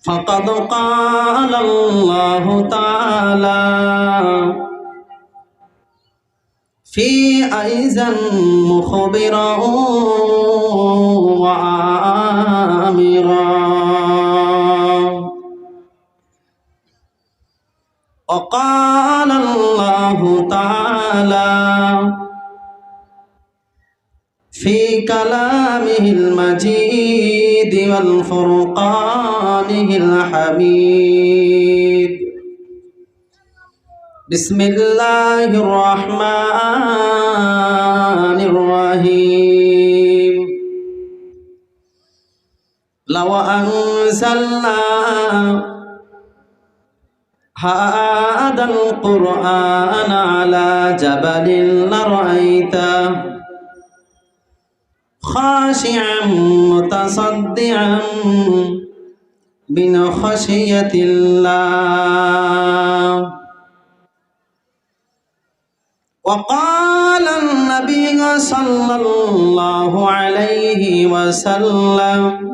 فقد قال الله تعالى في أيضا مخبرا وآمرا وقال الله تعالى في كلامه المجيد والفرقانه الحميد بسم الله الرحمن الرحيم لو أنزلنا هذا القرآن على جبل لرأيته خاشعا متصدعا من خشية الله وقال النبي صلى الله عليه وسلم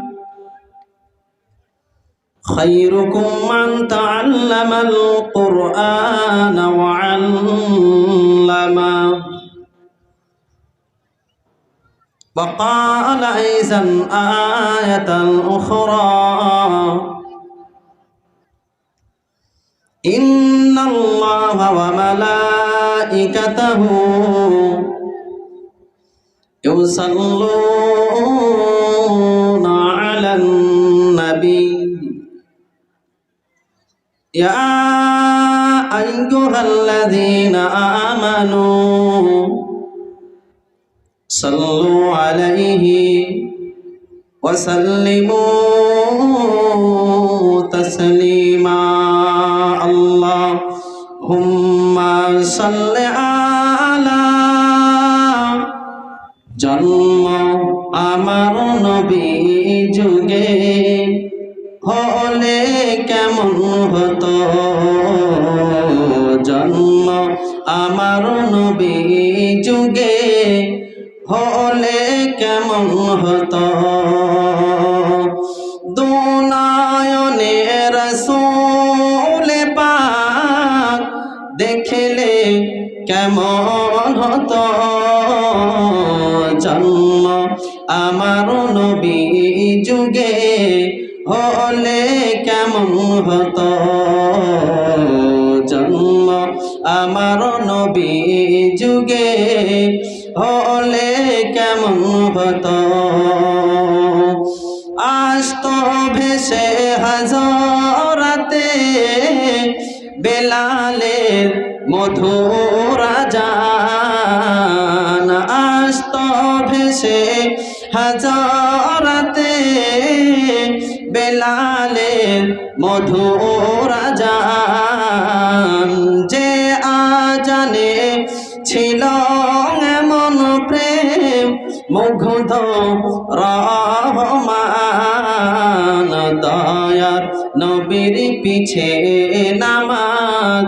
خيركم من تعلم القرآن وعلمه وقال أيضا آية أخرى إن الله وملائكته يصلون على النبي يا أيها الذين آمنوا صلوا عليه وسلموا تسليما اللهم صل على জন্ম আমার নবী যুগে হলে কেমন হতো জন্ম আমার নবী যুগে হলে কেমন হতো দুনয়নে রাসূল পাক দেখলে কেমন হতো জন্ম আমার নবী যুগে হলে কেমন হতো জন্ম আমার নবী যুগে হলে কেমন হতো আসতো ভেসে হাজরাতে বেলালের মধুর আযান আসতো ভেসে হাজরাতে বেলালের মধুর আযান যে আজানে ছিল এমন প্রেম মুগ্ধ রহমান দয়ার নবীর পিছে নামাজ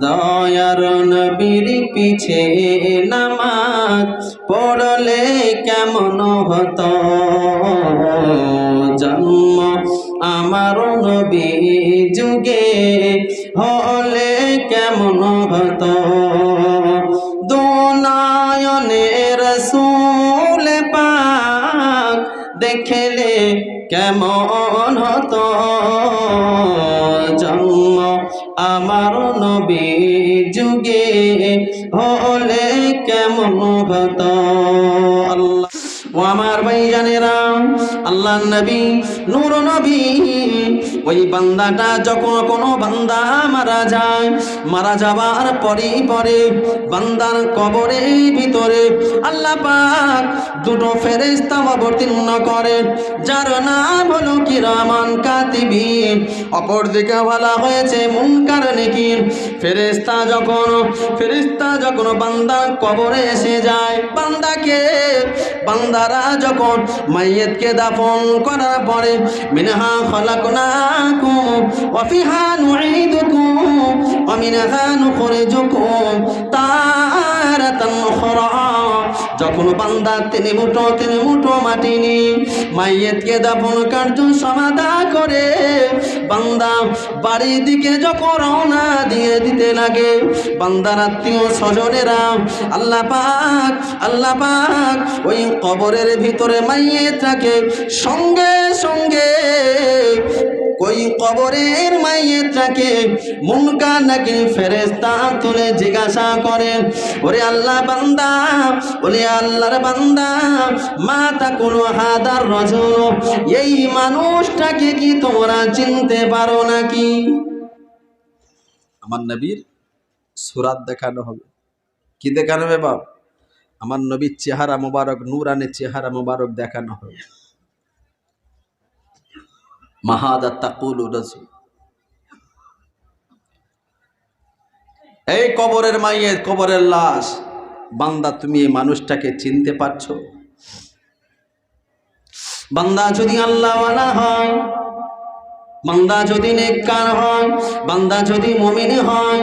দয়ার নবীর পিছে নামাজ পড়লে কেমন হতো জন্ম আমার নবী যুগে হলে কেমন হতো দুনয়নে রাসূল পাক দেখলে কেমন হতো জন্ম আমার নবী যুগে হলে কেমন হতো আল্লাহ ও আমার ভাইজানেরা আল্লাহ নবী নূর নবী ওই বান্দাটা যখন কোনো বান্দা মারা যায় মারা যাবার পরে বান্দার কবরের ভিতরে আল্লাহ পাক দুটো ফেরেশতা অবতীর্ণ করে যার নাম হলো কিরামান কাতিবিন অপরদিকে বলা হয়েছে মুনকার নেকির ফেরেশতা যখন বান্দার কবরে এসে যায় বান্দারা যখন মাইয়িতকে দাফন করার পরে মিনহা খলাকনাকুম ওয়া ফিহা নুঈদুকুম ওয়া মিনহা নুখরিজুকুম তারাতান উখরা যখন বান্দা তিন মুঠো মাটি নিয়ে মাইয়েতকে দাফন কার্য সমাধা করে বান্দা বাড়ির দিকে যখন রওনা দিতে লাগে, বান্দার আত্মীয় স্বজনেরা আল্লাহ পাক ওই কবরের ভিতরে মাইয়েতটাকে সঙ্গে সঙ্গে ওই কবরের মাইয়েতটাকে মুনকার নাকি ফেরেশতা তুলে জিজ্ঞাসা করে, ওরে আল্লাহ বান্দা, ওরে আল্লাহর বান্দা, মা তাকুলু হাদার রাজুল, এই মানুষটাকে কি তোমরা চিনতে পারো নাকি? আমার নবীর সুরাত দেখানো হবে। কি দেখানো হবে বাপ? আমার নবীর চেহারা মোবারক, নূরানি চেহারা মোবারক দেখানো হবে। মাহাদা তাকুলু রাজুল, এই কবরের মাইয়েত, কবরের লাশ, বান্দা তুমি এই মানুষটাকে চিনতে পারছো? বান্দা যদি আল্লাহওয়ালা হয়, বান্দা যদি নেককার হয়, বান্দা যদি মুমিন হয়,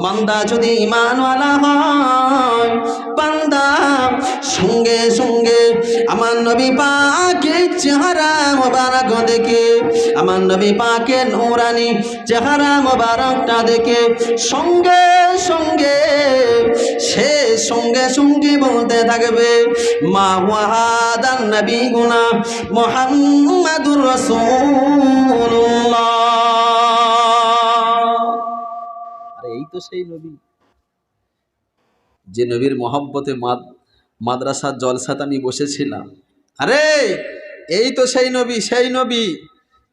বান্দা যদি ঈমানওয়ালা হয়, বান্দা সঙ্গে সঙ্গে আমার নবী পাকের চেহারা মোবারক দেখে, আমার নবী পাকের নূরানি চেহারা মোবারকটা দেখে সঙ্গে সঙ্গে সে সঙ্গে সঙ্গে বলতে থাকবে, মা হুয়া হাদান নবিয়ুনা মুহাম্মাদুর রাসূলুল্লাহ। আরে এই তো সেই নবী, যে নবীর মহব্বতে মাদ্রাসার জলসাতে আমি বসেছিলাম। আরে এই তো সেই নবী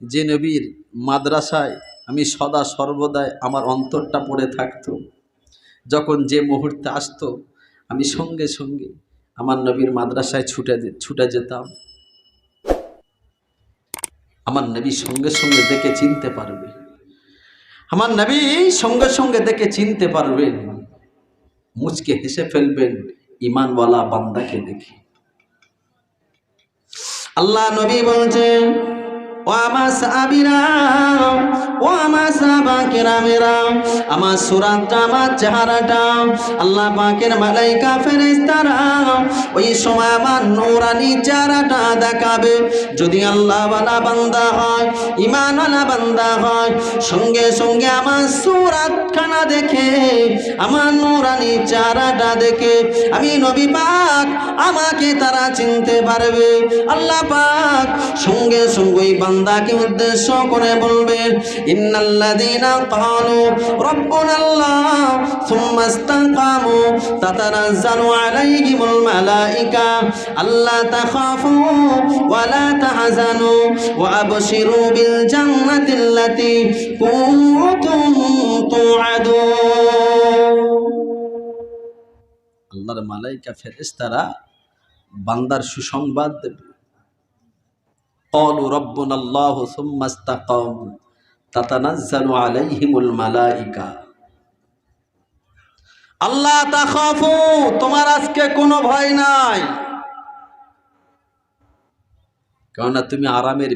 যে নবীর মাদ্রাসায় আমি সদা সর্বদাই আমার অন্তরটা পড়ে থাকতো। যখন যে মুহূর্তে আসতো আমি সঙ্গে সঙ্গে আমার নবীর মাদ্রাসায় ছুটে যেতাম। আমার নবী সঙ্গে সঙ্গে দেখে চিনতে পারবে, আমার নবী সঙ্গে সঙ্গে দেখে চিনতে পারবেন, মুচকে হেসে ফেলবেন ঈমানওয়ালা বান্দাকে দেখে। আল্লাহ নবী বলছেন, ও আমার সাহাবীরা, ও আমার সাহাবা কেরামেরা, আমার সুরাতটা, আমার চেহারাটা আল্লাহ পাকের মালাইকা ফেরেশতারা ওই সময় আমার নূরানি চেহারাটা দেখাবে। যদি আল্লাহওয়ালা বান্দা হয়, ঈমানওয়ালা বান্দা হয়, সঙ্গে সঙ্গে আমার সুরাতখানা দেখে, আমার নূরানি চেহারাটা দেখে আমি নবী পাক আমাকে তারা চিনতে পারবে। আল্লাহ পাক সঙ্গে সঙ্গে বান্দাকে উদ্দেশ্য করে বলবেন, ইন্নাল্লাযীনা ক্বালু রাব্বুনাল্লাহ সুম্মা ইসতাকামু তাতানাজ্জালু আলাইহিমুল মালাইকা আল্লা তাখাফু ওয়া লা তাহজানু ওয়া আবশিরু বিল জান্নাতিল্লাতী কুনতুম তুআদুন। আল্লাহর মালাইকা ফেরেশতারা বান্দার সুসংবাদ দেবে। ক্বালু রাব্বুনাল্লাহু সুম্মা ইসতাকামু তাতানাজ্জালু আলাইহিমুল মালাইকা আল্লা তাখাফু, তোমার আজকে কোনো ভয় নাই, কেননা তুমি আরামের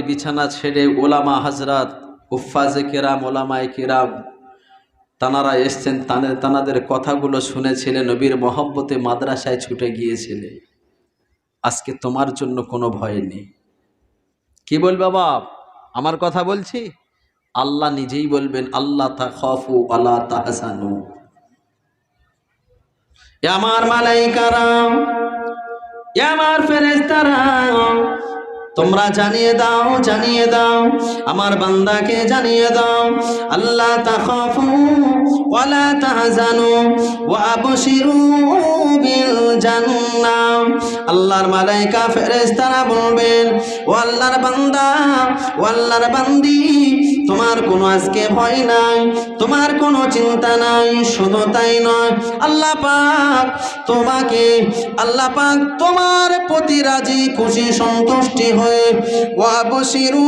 বিছানা ছেড়ে ওলামা হযরত হুফাজে কেরাম, ওলামায়ে কেরাম তানারা এসছেন, তানাদের কথাগুলো শুনেছিলে, নবীর মহব্বতে মাদ্রাসায় ছুটে গিয়েছিলে। আজকে তোমার জন্য কোনো ভয় নেই। কি বলবে বাপ? আমার কথা বলছি, আল্লাহ নিজেই বলবেন, আল্লাহ তাখাফু ওয়া লা তাহজানু। এ আমার মালাইকারা, এ আমার ফেরেশতারা, তোমরা জানিয়ে দাও আমার বান্দাকে জানিয়ে দাও, আল্লাহ তাখাফু ওয়া লা তাহজানু ওয়া আবশিরু বিল জান্নাহ। আল্লাহর মালাইকা ফেরেশতারা বলবেন, ও আল্লাহর বান্দা, ও আল্লাহর বান্দি, তোমার কোনো আজকে ভয় নাই, তোমার কোনো চিন্তা নাই। শুধু তাই নয়, আল্লাহ পাক তোমার প্রতি রাজি খুশি সন্তুষ্টি হয়ে ওয়াবশিরু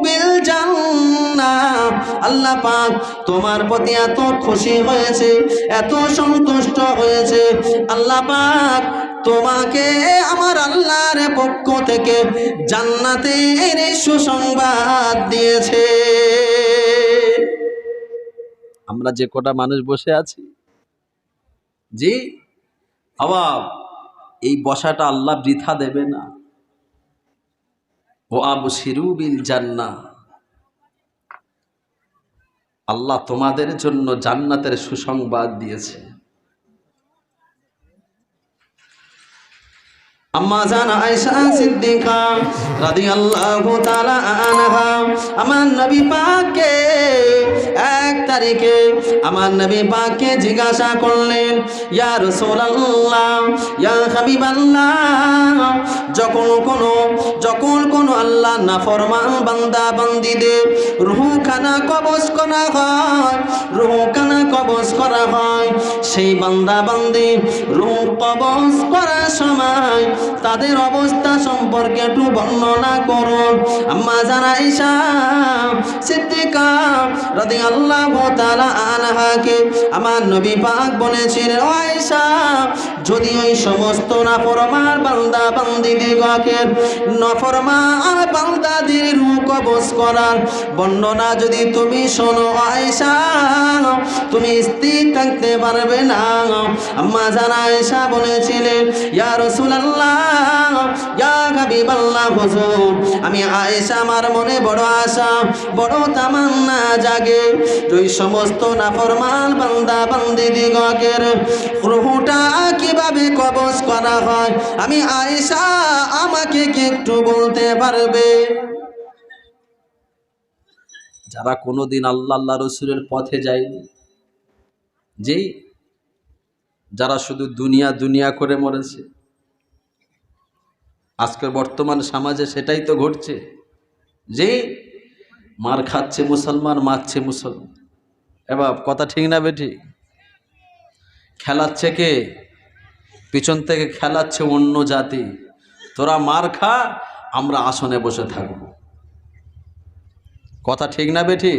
বিল জান্নাহ, আল্লাহ পাক তোমার প্রতি এত খুশি হয়েছে, এত সন্তুষ্ট হয়েছে, আল্লাহ পাক তোমাকে আমার আল্লাহর পক্ষ থেকে জান্নাতের সুসংবাদ দিয়েছে। আমরা যে কটা মানুষ বসে আছি, জি আবার এই বসাটা আল্লাহ বৃথা দেবে না। ও আবশিরু বিল জান্নাহ, আল্লাহ তোমাদের জন্য জান্নাতের সুসংবাদ দিয়েছে। আম্মা জান আয়েশা সিদ্দিকা রাদিয়াল্লাহু তাআলা আনহা আমার নবী পাককে এক তারিখে আমার নবী পাককে জিজ্ঞাসা করলেন, ইয়া রাসূলুল্লাহ, ইয়া হাবিবাল্লাহ, যখন কোনো আল্লাহ নাফরমান বান্দা বান্দীদের রূহখানা কবজ করা হয়, রূহখানা কবজ করা হয়, সেই বান্দা বান্দি রূহ কবজ করার সময় তাদের অবস্থা সম্পর্কে একটু বর্ণনা করুন। আম্মা জান আয়েশা সিদ্দিকা রাদিয়াল্লাহু তাআলা আনহাকে আমার নবী পাক বলেছিলেন, ও আয়েশা, যদি ওই সমস্ত নাফরমান বান্দা বান্দীদিগকে নাফরমান বান্দাদের রূহ কবজ করার বর্ণনা যদি তুমি শোনো আয়েশা, তুমি স্থির থাকতে পারবে না। আম্মা জান আয়েশা বলেছিলেন, ইয়া রাসূলুল্লাহ, ইয়া হাবিবাল্লাহ, হুজুর, আমি আয়েশা আমার মনে বড় আশা, বড় তামান্না জাগে, ওই সমস্ত নাফরমান বান্দা বান্দীদিগের রূহটা কিভাবে কবজ করা হয়, আমি আয়েশা, আমাকে কি একটু বলতে পারবে? যারা কোনোদিন আল্লাহ রসুলের পথে যায়নি, যেই যারা শুধু দুনিয়া দুনিয়া করে মরেছে, আজকের বর্তমান সমাজে সেটাই তো ঘটছে, যে মার খাচ্ছে মুসলমান, মারছে মুসলমান। এবার কথা ঠিক না বেঠি? খেলাচ্ছে কে? পিছন থেকে খেলাচ্ছে অন্য জাতি। তোরা মার খা, আমরা আসনে বসে থাকবো। কথা ঠিক না বেঠি?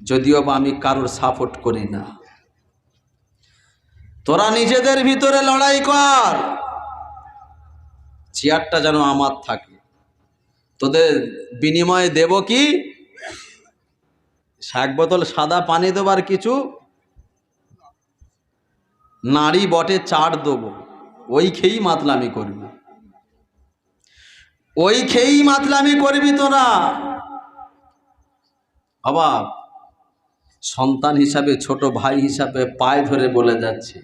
যদিও বা আমি কারোর সাপোর্ট করি না। তোরা নিজেদের ভিতরে লড়াই কর, চেয়ারটা যেন আমার থাকে। তোদের বিনিময়ে দেব কি? 1 বোতল সাদা পানি দেবার কিছু নারী বটে, চাট দেবো, ওই খেয়েই মাতলামি করবি, ওই খেয়েই মাতলামি করবি তোরা। অবাক সন্তান হিসাবে, ছোট ভাই হিসাবে পায়ে ধরে বলে যাচ্ছে,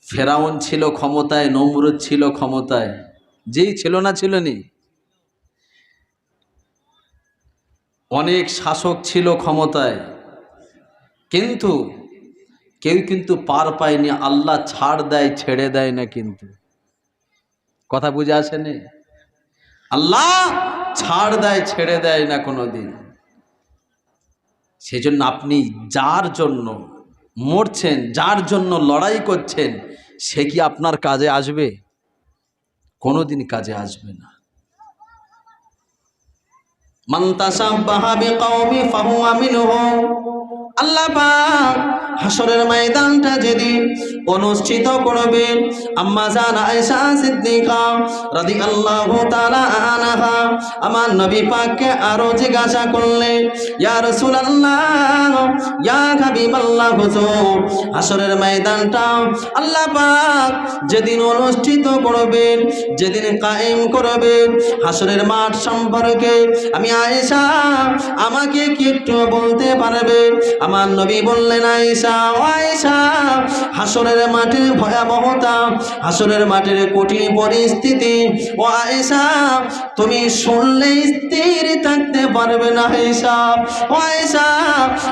ফেরাউন ছিল ক্ষমতায়, নমরুদ ছিল ক্ষমতায়, যেই ছিল না ছিল নি, অনেক শাসক ছিল ক্ষমতায়, কিন্তু কেউ কিন্তু পার পায়নি। আল্লাহ ছাড় দেয়, ছেড়ে দেয় না। কিন্তু কথা বুঝে আসেনি? আল্লাহ ছাড় দেয়, ছেড়ে দেয় না কোনোদিন। সেজন্য আপনি যার জন্য মরছেন, যার জন্য লড়াই করছেন, সে কি আপনার কাজে আসবে? কোনোদিন কাজে আসবে না। মান তাসাব্বাহা বিকওমি ফাহুয়া মিনহুম। আল্লাহ পাক হাসরের ময়দানটা যেদিন অনুষ্ঠিত করবেন, আম্মা জান আয়েশা সিদ্দিকা রাদিয়াল্লাহু তাআলা আনহা আমার নবী পাককে আরো জিজ্ঞাসা করলেন, ইয়া রাসূলুল্লাহ, ইয়া হাবিবাল্লাহ, হুজুর, হাসরের ময়দানটা আল্লাহ পাক যেদিন অনুষ্ঠিত করবেন, যেদিন কায়েম করবেন, হাসরের মাঠ সম্পর্কে আমি আয়েশা, আমাকে কি একটু বলতে পারবে? আমার নবী বললেন, আয়েশা, ও আয়েশা, হাসরের মাঠের ভয়াবহতা, হাসরের মাঠের কঠিন পরিস্থিতি, ও আয়েশা, তুমি শুনলে স্থির থাকতে পারবে না। আয়েশা, ও আয়েশা,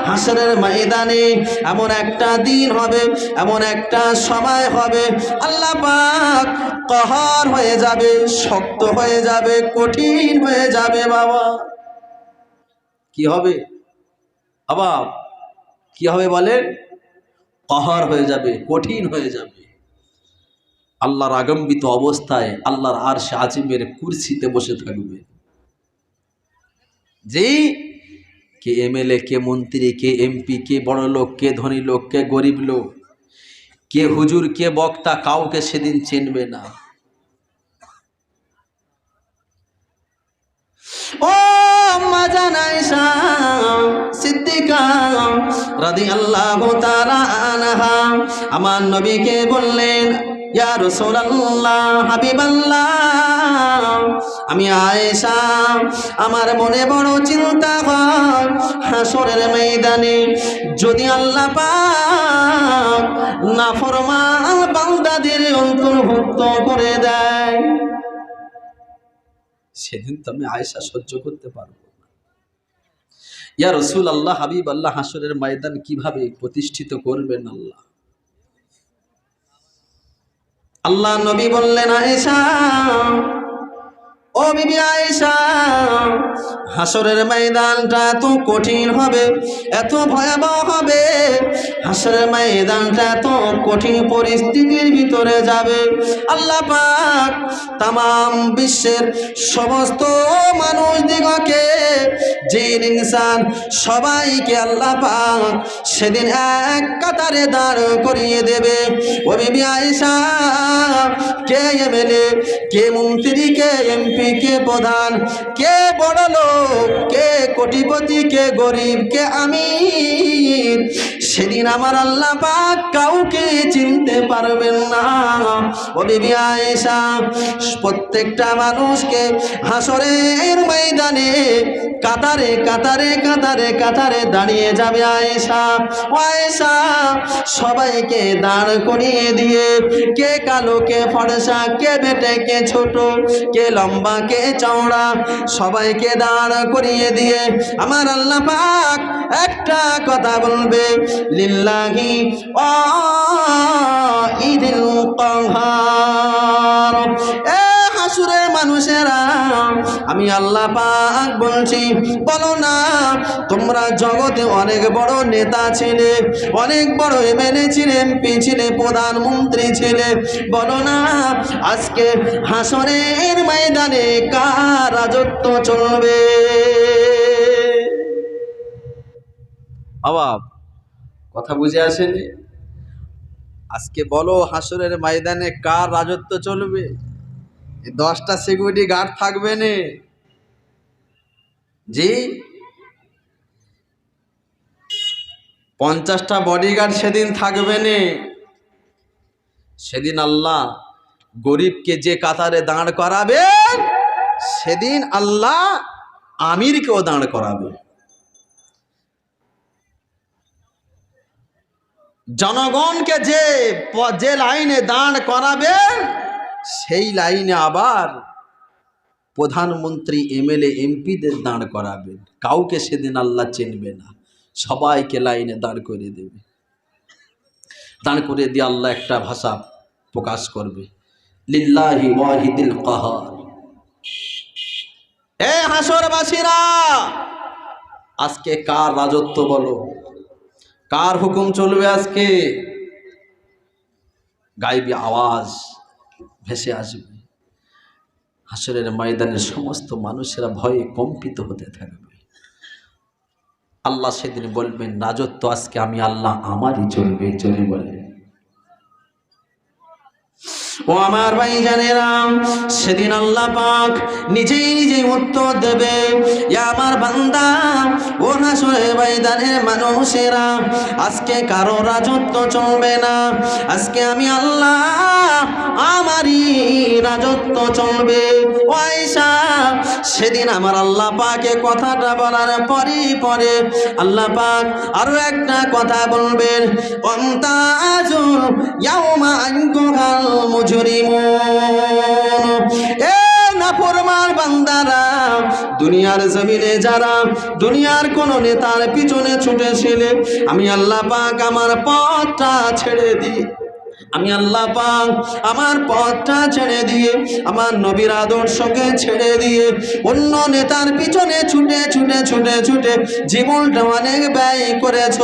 হাসরের ময়দানে এমন একটা দিন হবে, এমন একটা সময় হবে, আল্লাহ পাক কহার হয়ে যাবে, শক্ত হয়ে যাবে, কঠিন হয়ে যাবে। বাবা কি হবে? আবার কি হবে বলেন? কহার হয়ে যাবে, কঠিন হয়ে যাবে। আল্লাহর আগম্বিত অবস্থায় আল্লাহর আরশে আজিমের কুরসিতে বসে থাকবে। যে কে এমএলএ, কে মন্ত্রী, কে এমপি, কে বড় লোক, কে ধনী লোক, কে গরিব লোক, কে হুজুর, কে বক্তা, কাউকে সেদিন চিনবে না। ও আম্মা জান আয়েশা সিদ্দিকা সিদ্দিকা রাদিয়াল্লাহু তাআলা আনহা আমার নবীকে বললেন, ইয়া রাসূলুল্লাহ, হাবিবাল্লাহ, আমি আয়েশা, আমার মনে বড় চিন্তা হয় হাসরের ময়দানে যদি আল্লাহ পাক নাফরমান বান্দাদের অন্তর্ভুক্ত করে দেয়, সেদিন তো আমি আয়েশা সহ্য করতে পারবো না। ইয়া রাসূলুল্লাহ, হাবিবাল্লাহ, হাসরের ময়দান কিভাবে প্রতিষ্ঠিত করবেন আল্লাহ? আল্লাহ নবী বললেন, আয়েশা, ও বিবি আয়েশা, হাসরের ময়দানটা এত কঠিন হবে, এত ভয়াবহ হবে, হাসরের ময়দানটা এত কঠিন পরিস্থিতির ভিতরে যাবে, আল্লাহ পাক তামাম বিশ্বের সমস্ত মানুষ দিগকে, জিন ইনসান সবাইকে আল্লাহ পাক সেদিন এক কাতারে দাঁড় করিয়ে দেবে। ও বিবি আয়েশা, কে এমএলএ, কে মন্ত্রী, কে এমপি, কে প্রধান, কে বড় লোক, কে কোটিপতি, কে গরিব, কে আমির, সেদিন আমার আল্লাহ পাক কাউকে চিনতে পারবেন না। ও বিবি আয়েশা, প্রত্যেকটা মানুষকে হাসরের ময়দানে কাতারে কাতারে কাতারে কাতারে দাঁড়িয়ে যাবে আয়েশা। ও আয়েশা, সবাইকে দাঁড় করিয়ে দিয়ে কে কালো, কে ফর্সা, কে বেটে, কে ছোট, কে লম্বা, কে চওড়া, সবাইকে দাঁড় করিয়ে দিয়ে আমার আল্লাহ পাক একটা কথা বলবে, লিল্লাহি ওয়াহিদুল কাহ্হার। এ হাসরের মানুষেরা, আমি আল্লাহ পাক বলছি, বলো না, তোমরা জগতে অনেক বড় নেতা ছিলে, অনেক বড় এমএলএ ছিলে, এমপি ছিলে, প্রধানমন্ত্রী ছিলে, বলো না আজকে হাসরের ময়দানে কার রাজত্ব চলবে? অবাব, কথা বুঝে আসেনি? আজকে বলো হাসরের ময়দানে কার রাজত্ব চলবে? 10টা সিকিউরিটি গার্ড থাকবে না, জি 50টা বডিগার্ড সেদিন থাকবে না। সেদিন আল্লাহ গরিবকে যে কাতারে দাঁড় করাবে, সেদিন আল্লাহ আমিরকেও দাঁড় করাবে। জনগণকে যে লাইনে দাঁড় করাবে, সেই লাইনে আবার প্রধানমন্ত্রী, এমএলএ, এমপিদের দাঁড় করাবেন। কাউকে সেদিন আল্লাহ চিনবে না, সবাইকে লাইনে দাঁড় করে দেবে। দাঁড় করে দিয়ে আল্লাহ একটা ভাষা প্রকাশ করবে, লিল্লাহি ওয়াহিদুল কাহ্হার। এ হাসরবাসীরা, আজকে কার রাজত্ব বলো, কার হুকুম চলবে? আজকে গায়েবী আওয়াজ ভেসে আসবে, হাসরের ময়দানের সমস্ত মানুষেরা ভয়ে কম্পিত হতে থাকবে। আল্লাহ সেদিন বলবেন, রাজত্ব আজকে আমি আল্লাহ আমারই চলবে। চলে বলে, ও আমার ভাইজানেরা, সেদিন আল্লাহ পাক নিজেই নিজেই উত্তর দেবে, ইয়া আমার বান্দা, ও হাসরের ময়দানের মানুষেরা, আজকে কারো রাজত্ব চলবে না, আজকে আমি আল্লাহ আমারই রাজত্ব চলবে। ও আয়েশা, সেদিন আমার আল্লাহ পাকে কথাটা বলার পরে আল্লাহ পাক আরো একটা কথা বলবেন, ওয়ামতাজু ইয়াউমা আইয়ুহাল মুজরিমুন। এ নাফরমান বান্দারা, দুনিয়ার জমিনে যারা দুনিয়ার কোন নেতার পিছনে ছুটেছিলে, আমি আল্লাহ পাক আমার পথটা ছেড়ে দিই, আমি আল্লাহ পাক আমার পথটা ছেড়ে দিয়ে, আমার নবীর আদর্শকে ছেড়ে দিয়ে অন্য নেতার পিছনে ছুটে ছুটে ছুটে ছুটে জীবনটা অনেক ব্যয় করেছ।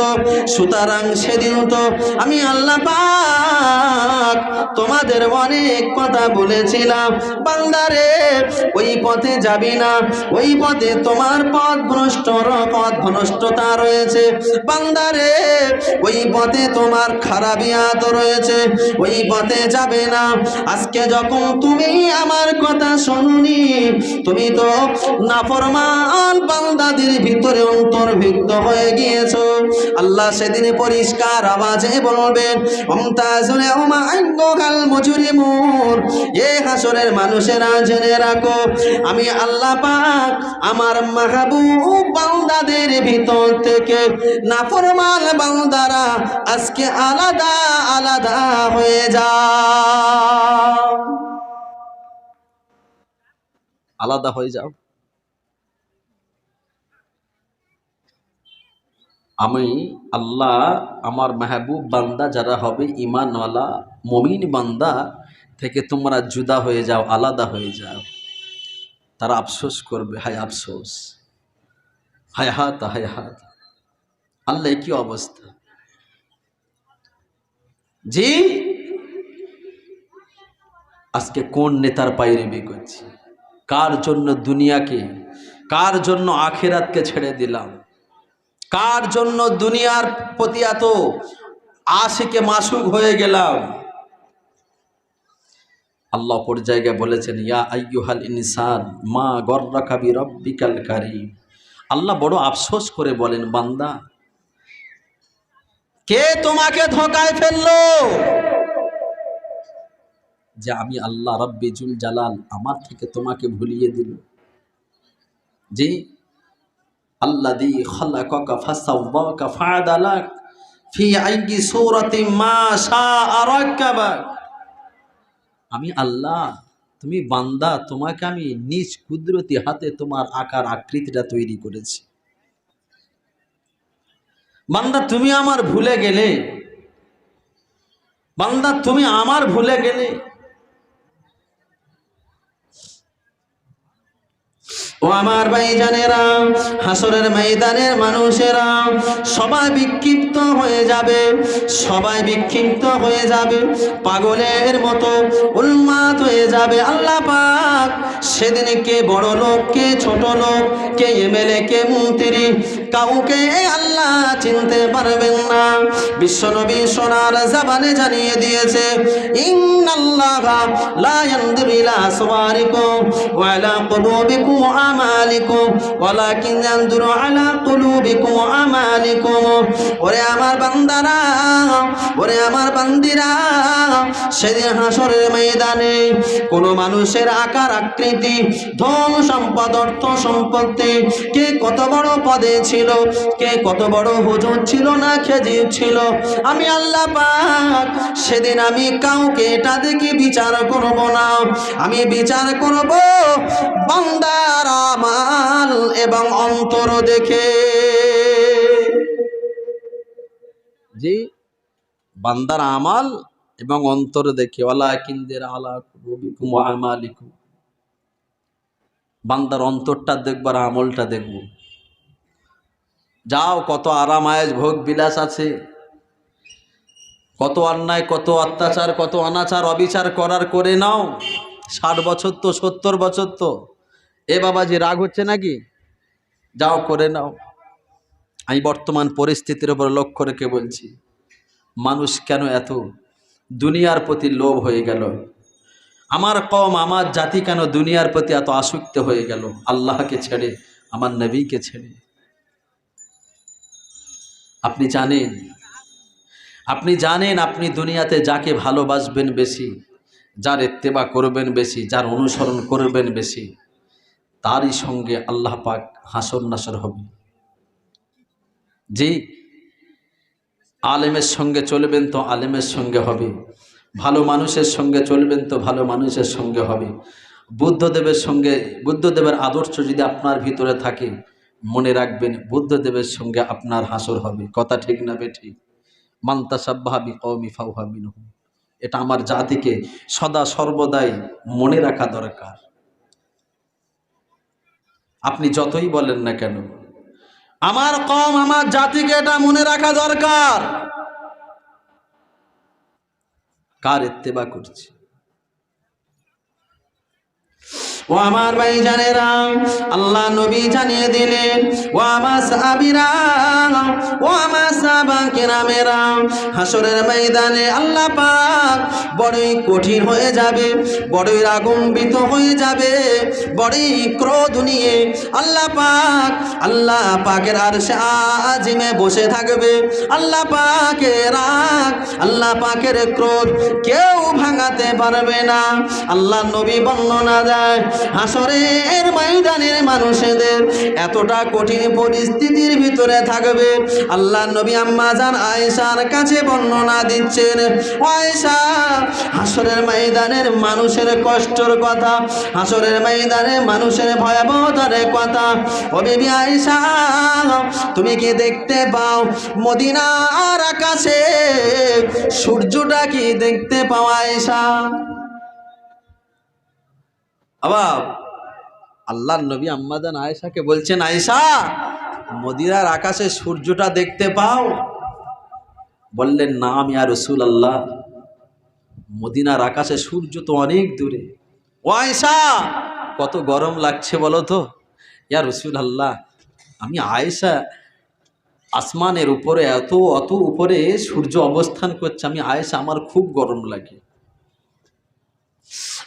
সুতরাং সেদিন তো আমি আল্লাহ পাক তোমাদের অনেক কথা বলেছিলাম, বান্দারে ওই পথে যাবি না, ওই পথে তোমার পথ ভ্রষ্টতা রয়েছে, বান্দারে ওই পথে তোমার খারাপিয়াত রয়েছে, ওই পথে যাবে না। আজকে যখন তুমি আমার কথা শুনুনি, তুমি তো নাফরমান বান্দাদের ভিতরে অন্তর্ভুক্ত হয়ে গিয়েছো। আল্লাহ সেদিন পরিষ্কার আওয়াজে বলবেন, মুমতাজুল ইয়াউমা আইয়ুহাল মুজরিমুন, এ হাসরের মানুষেরা জেনে রাখো, আমি আল্লাহ পাক আমার মাহবুব বান্দাদের ভিতর থেকে নাফরমান বান্দারা আজকে আলাদা আলাদা হয়ে যাও, আলাদা হয়ে যাও। আমি আল্লাহ আমার মাহবুব বান্দা যারা হবে ঈমানওয়ালা মুমিন বান্দা থেকে তোমরা জুদা হয়ে যাও, আলাদা হয়ে যাও। তারা আফসোস করবে, হায় আফসোস, হায় হাত, হায় হাত। আল্লাহ কি অবস্থা! জি, আজকে কোন নেতার পায়রাবি করছি? কার জন্য দুনিয়াকে, কার জন্য আখিরাতকে ছেড়ে দিলাম? কার জন্য দুনিয়ার প্রতি এত আশিকে মাসুক হয়ে গেলাম? আল্লাহ অপর জায়গায় বলেছেন, ইয়া আইয়ুহাল ইনসান মা গররাকা বিরব্বিকাল কারীম। আল্লাহ বড় আফসোস করে বলেন, বান্দা, কে তোমাকে ধোঁকায় ফেললো? যে আমি আল্লাহ রব্বি জুল জালাল আমার থেকে তোমাকে ভুলিয়ে দিল। জি, আল্লাযী খালাকাকা ফাসাওয়াকা ফাআদালাক ফি আইয়ি সূরাতিন মা শাআ রাক্কাবাক। আমি আল্লাহ, তুমি বান্দা, তোমাকে আমি নিজ কুদরতি হাতে তোমার আকার আকৃতিটা তৈরি করেছি। বান্দা তুমি আমার ভুলে গেলে, বান্দা তুমি আমার ভুলে গেলে। ও আমার ভাইজানেরা, হাসরের ময়দানের মানুষেরা সবাই বিক্ষিপ্ত হয়ে যাবে, সবাই বিক্ষিপ্ত হয়ে যাবে, পাগলের মতো উন্মাদ হয়ে যাবে। আল্লাহ পাক সেদিন কে বড় লোক, কে ছোট লোক, কে এমএলএ, কে মন্ত্রী, কাউকে আল্লাহ চিনতে পারবেন না। বিশ্বনবী সোনার জবানে জানিয়ে দিয়েছে, ইন্নাল্লাহা লা ইয়ানদুরু ইলা আসওয়ারিকুম ওয়া লা কুলুবিকুম আমালিকুম ওয়ালাকিন ইয়ানদুরু আলা কুলুবিকুম আমালিকুম। ওরে আমার বান্দারা, ওরে আমার বান্দিরা, সেদিন হাসরের ময়দানে কোন মানুষের আকার আকৃতি, ধন সম্পদ, অর্থ সম্পত্তি, কে কত বড় পদে ছিল, কে কত বড় হুজুর ছিল না খেজিব ছিল, আমি আল্লাহ পাক সেদিন আমি কাউকে এটা দেখে বিচার করব না। আমি বিচার করব বান্দার আমাল এবং অন্তর দেখে। জি, বান্দার আমাল এবং অন্তর দেখে। ওয়ালাকিন আলা কুলুবিকুম ওয়া আমালিকুম। বান্দার অন্তরটা দেখবার, আমলটা দেখব। যাও, কত আরাম আয়েশ ভোগ বিলাস আছে, কত অন্যায়, কত অত্যাচার, কত অনাচার অবিচার করার করে নাও। 60 বছর তো, 70 বছর তো। এ বাবাজি, রাগ হচ্ছে নাকি? যাও করে নাও। আমি বর্তমান পরিস্থিতির উপর লক্ষ্য রেখে বলছি, মানুষ কেন এত দুনিয়ার প্রতি লোভ হয়ে গেল? আমার কওম, আমার জাতি কেন দুনিয়ার প্রতি এত আসক্ত হয়ে গেল? আল্লাহকে ছেড়ে, আমার নবীকে ছেড়ে। আপনি জানেন, আপনি জানেন, আপনি দুনিয়াতে যাকে ভালোবাসবেন বেশি, যার ইত্তেবা করবেন বেশি, যার অনুসরণ করবেন বেশি, তারই সঙ্গে আল্লাহ পাক হাসর নাসর হবে। জি, আলেমের সঙ্গে চলবেন তো আলেমের সঙ্গে হবে, ভালো মানুষের সঙ্গে চলবেন তো ভালো মানুষের সঙ্গে হবে। বুদ্ধদেবের সঙ্গে, বুদ্ধদেবের আদর্শ যদি আপনার ভিতরে থাকে, মনে রাখবেন বুদ্ধদেবের সঙ্গে আপনার হাসর হবে। কথা ঠিক না বেঠিক? মান তাশাব্বাহা বিকওমি ফাহুয়া মিনহুম। এটা আমার জাতিকে সদা সর্বদাই মনে রাখা দরকার। আপনি যতই বলেন না কেন, আমার কওম, আমার জাতিকে এটা মনে রাখা দরকার। কার ইত্তেবা করছে? ও আমার ভাইজানেরা, আল্লাহ নবী জানিয়ে দিলেন, ও আমার সাহাবীরা, ও আমার সাহাবা কেরামেরা, হাসরের ময়দানে আল্লাহ পাক বড়ই কঠিন হয়ে যাবে, বড়ই রাগান্বিত হয়ে যাবে, বড়ই ক্রোধ নিয়ে আল্লাহ পাকের আরশে আজিমে বসে থাকবে। আল্লাহ পাকের রাগ, আল্লাহ পাকের ক্রোধ কেউ ভাঙাতে পারবে না। আল্লাহ নবী বর্ণনা দেয়, হাসরের ময়দানের মানুষদের এতটা কঠিন পরিস্থিতির ভিতরে থাকবে। আল্লাহ নবী আম্মা জান আয়েশার কাছে বর্ণনা দিচ্ছেন, আয়েশা, হাসরের ময়দানের মানুষের কষ্টের কথা, হাসরের ময়দানে মানুষের ভয়াবহতার কথা, ও বিবি আয়েশা, তুমি কি দেখতে পাও মদিনার আকাশে সূর্যটা কি দেখতে পাও আয়েশা? আবার আল্লাহর নবী আম্মা জান আয়েশাকে বলছেন, আয়েশা, মদিনার আকাশে সূর্যটা দেখতে পাও? বললেন, নাম ইয়া রাসূলুল্লাহ, মদিনার আকাশে সূর্য তো অনেক দূরে। ও আয়েশা, কত গরম লাগছে বলো তো। ইয়া রাসূলুল্লাহ, আমি আয়েশা, আসমানের উপরে অত উপরে সূর্য অবস্থান করছে, আমি আয়েশা, আমার খুব গরম লাগে।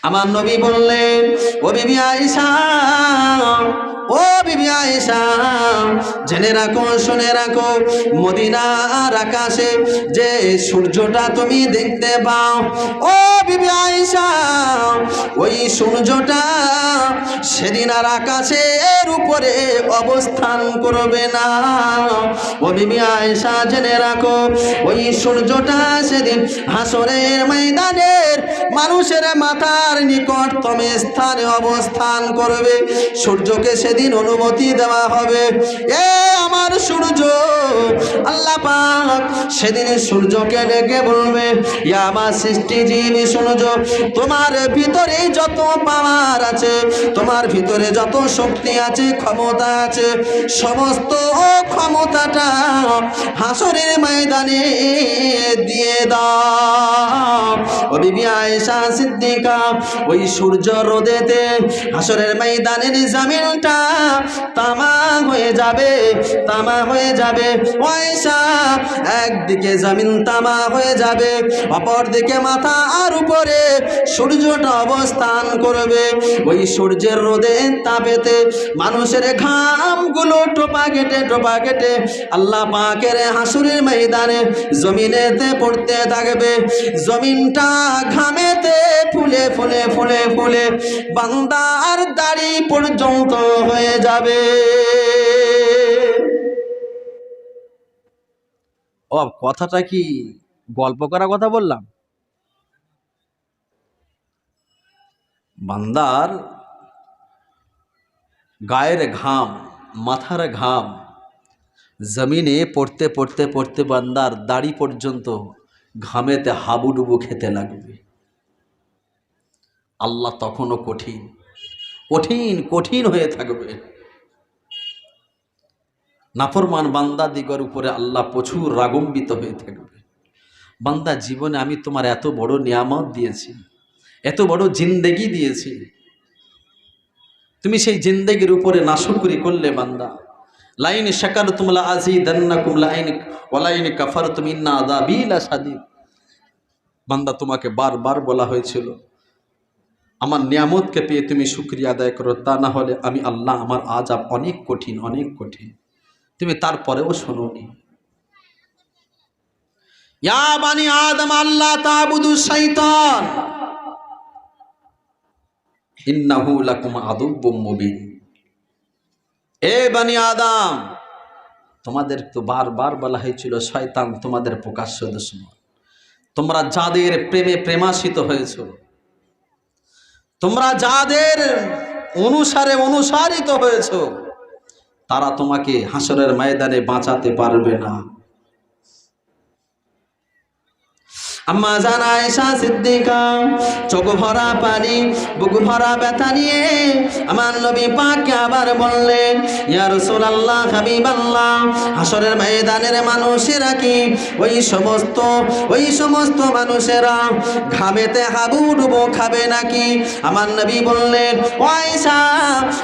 আমার নবী বললেন, ও বিবি আয়েশা, ও বিবি আয়েশা, জেনে রাখো, শুনে রাখো, মদিনার আকাশে যে সূর্যটা তুমি দেখতে পাও, ও বিবি আয়েশা, ওই সূর্যটা সেদিন আর আকাশের উপরে অবস্থান করবে না। ও বিবি আয়েশা, জেনে রাখো, ওই সূর্যটা সেদিন হাসরের ময়দানের মানুষের মাথার নিকটতম স্থানে অবস্থান করবে। সূর্যকে সেদিন অনুমতি দেওয়া হবে, এ আমার সূর্য, আল্লাহ পাক সেদিন সূর্যকে ডেকে বলবে, ইয়া আমার সৃষ্টিজীবী সূর্য, তোমার ভিতরে যত পাওয়ার আছে, তোমার ভিতরে যত শক্তি আছে, ক্ষমতা আছে, সমস্ত ক্ষমতাটা হাসরের ময়দানে দিয়ে দাও। ও বিবি আয়েশা সিদ্দিকা, ওই সূর্য রোদেতে হাসরের ময়দানের জমিনটা তামা হয়ে যাবে, তামা হয়ে যাবে। আয়েশা, একদিকে জমিন তামা হয়ে যাবে, অপর দিকে মাথা আর উপরে সূর্যটা অবস্থান করবে। ওই সূর্যের রোদে তাপেতে মানুষের ঘামগুলো টোপা কেটে আল্লাহ পাকের হাসরের ময়দানে জমিনেতে পড়তে থাকবে। জমিনটা ঘামেতে ফুলে ফুলে ফুলে ফুলে বান্দার দাড়ি পর্যন্ত হয়ে যাবে। ও, কথাটা কি গল্প করা কথা বললাম? বান্দার গায়ের ঘাম, মাথার ঘাম জমিনে পড়তে পড়তে পড়তে বান্দার দাড়ি পর্যন্ত ঘামেতে হাবুডুবু খেতে লাগবে। আল্লাহ তখনও কঠিন কঠিন কঠিন হয়ে থাকবে। নাফরমান বান্দা দিগর উপরে আল্লাহ প্রচুর রাগম্বিত হয়ে থাকবে। বান্দা, জীবনে আমি তোমার এত বড় নিয়ামত দিয়েছি, এত বড় জিন্দেগি দিয়েছি, তুমি সেই জিন্দেগির উপরে নাশুকরি করলে। বান্দা, লাইন শাকারতুম লাযীদান্নাকুম ওয়ালাইন কাফারতুম ইন্না আযাবী লাশাদীদ। বান্দা, তোমাকে বারবার বলা হয়েছিল আমার নিয়ামতকে পেয়ে তুমি শুকরিয়া আদায় করো, তা না হলে আমি আল্লাহ, আমার আযাব অনেক কঠিন, অনেক কঠিন। তুমি তারপরেও শোনোনি। ইয়া বানি আদম আল্লাহ তা'বুদু শাইতান ইন্নাহু লাকুম আদুব্বুম মুবিন। এ বানি আদম, তোমাদের তো বারবার বলা হয়েছিল শয়তান তোমাদের প্রকাশ্য দুশমন। তোমরা যাদের প্রেমে প্রেমাশিত হয়েছ, তোমরা যাদের অনুসারে অনুসারিত হয়েছ, তারা তোমাকে হাসরের ময়দানে বাঁচাতে পারবে না। আম্মা জান আয়েশা সিদ্দিকা চোখ ভরা পানি বুক ভরা ব্যথা নিয়ে আমার নবী পাককে আবার বললেন, ইয়া রাসূলুল্লাহ, হাবিবাল্লাহ, হাসরের ময়দানের মানুষেরা কি ওই সমস্ত মানুষেরা ঘামেতে হাবুডুবু খাবে নাকি? আমার নবী বললেন, ও আয়েশা,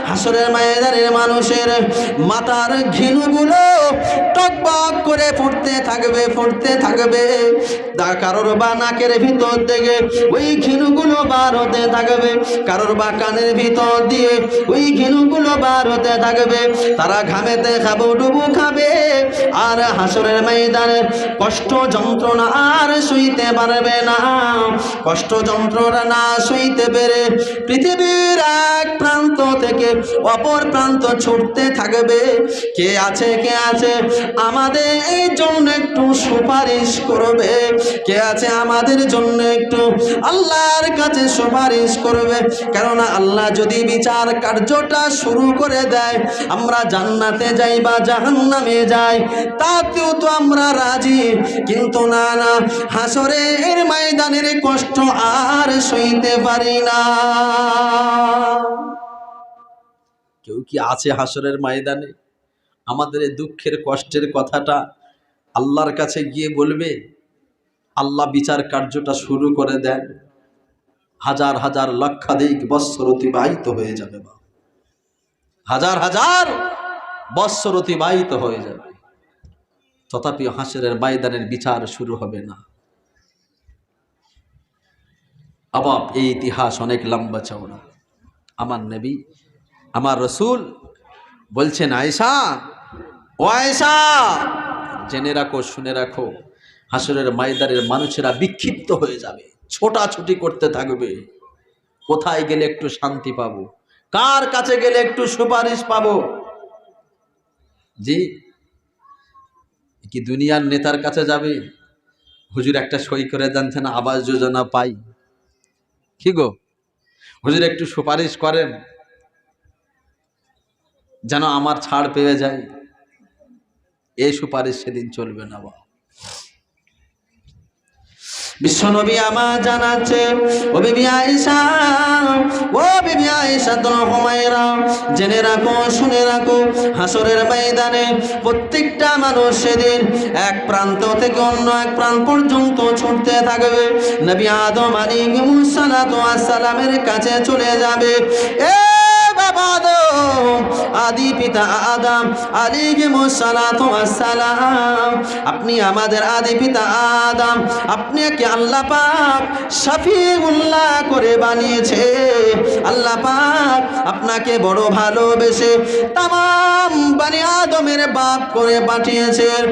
হাসরের ময়দানের মানুষের মাথার ঘিলুগুলো টকবক করে ফুটতে থাকবে। কারোর বা নাকের ভিতর থেকে ওই ঘিলুগুলো বার হতে থাকবে, কারোর বা কানের ভিতর দিয়ে ওই ঘিলুগুলো বার হতে থাকবে। তারা ঘামেতে হাবুডুবু খাবে আর হাসরের ময়দানের কষ্ট যন্ত্রণা আর সইতে পারবে না। কষ্ট যন্ত্রণা না সইতে পেরে পৃথিবীর এক প্রান্ত থেকে অপর প্রান্ত ছুটতে থাকবে। কে আছে আমাদের এই জন্য একটু সুপারিশ করবে? কে আছে আমাদের জন্য একটু আল্লাহর কাছে সুপারিশ করবে? কেননা আল্লাহ যদি বিচার কার্যটা শুরু করে দেয়, আমরা জান্নাতে যাই বা জাহান্নামে যাই, তাতেও তো আমরা রাজি। কিন্তু না, হাসরের ময়দানের কষ্ট আর সইতে পারি না। কেউ কি আছে হাসরের ময়দানে আমাদের এই দুঃখের কষ্টের কথাটা আল্লাহর কাছে গিয়ে বলবে? আল্লাহ বিচার কার্যটা শুরু করে দেন, হাজার হাজার লক্ষাধিক বৎসর অতিবাহিত হয়ে যাবে, হাজার হাজার বৎসর অতিবাহিত হয়ে যাবে, তথাপি হাসরের ময়দানের বিচার শুরু হবে না। আবাব এই ইতিহাস অনেক লম্বা চওড়া। আমার নবী, আমার রসুল বলছেন, আয়েশা, ও আয়েশা, জেনে রাখো, শুনে রাখো, হাসরের ময়দানের মানুষেরা বিক্ষিপ্ত হয়ে যাবে, ছোটাছুটি করতে থাকবে। কোথায় গেলে একটু শান্তি পাবো? কার কাছে গেলে একটু সুপারিশ পাবো? জি, কি দুনিয়ার নেতার কাছে যাবে? হুজুর একটা সই করে দেন না, আবাস যোজনা পাই। কি গো হুজুর, একটু সুপারিশ করেন যেন আমার ছাড় পেয়ে যায়। এই সুপারিশ সেদিন চলবে না। বিশ্বনবী আমার জানাচ্ছে, ও বিবি আয়েশা, ও বিবি আয়েশা হুমায়রা, জেনে রাখো, শুনে রাখো, হাসরের ময়দানে প্রত্যেকটা মানুষ সেদিন এক প্রান্ত থেকে অন্য এক প্রান্ত পর্যন্ত ছুটতে থাকবে। নবী আদম আলাইহিস সালাতু ওয়াস সালামের কাছে চলে যাবে। আদি পিতা আদম আলাইহিস সালাতু ওয়াস সালাম, আপনি আমাদের আদি পিতা আদম, আপনি কি আল্লাহ পাক শফিউল্লাহ করে বানিয়েছে। আল্লাহ পাক আপনাকে বড় ভালোবেসে तमाम বনি আদমের বাপ করে পাঠিয়েছেন।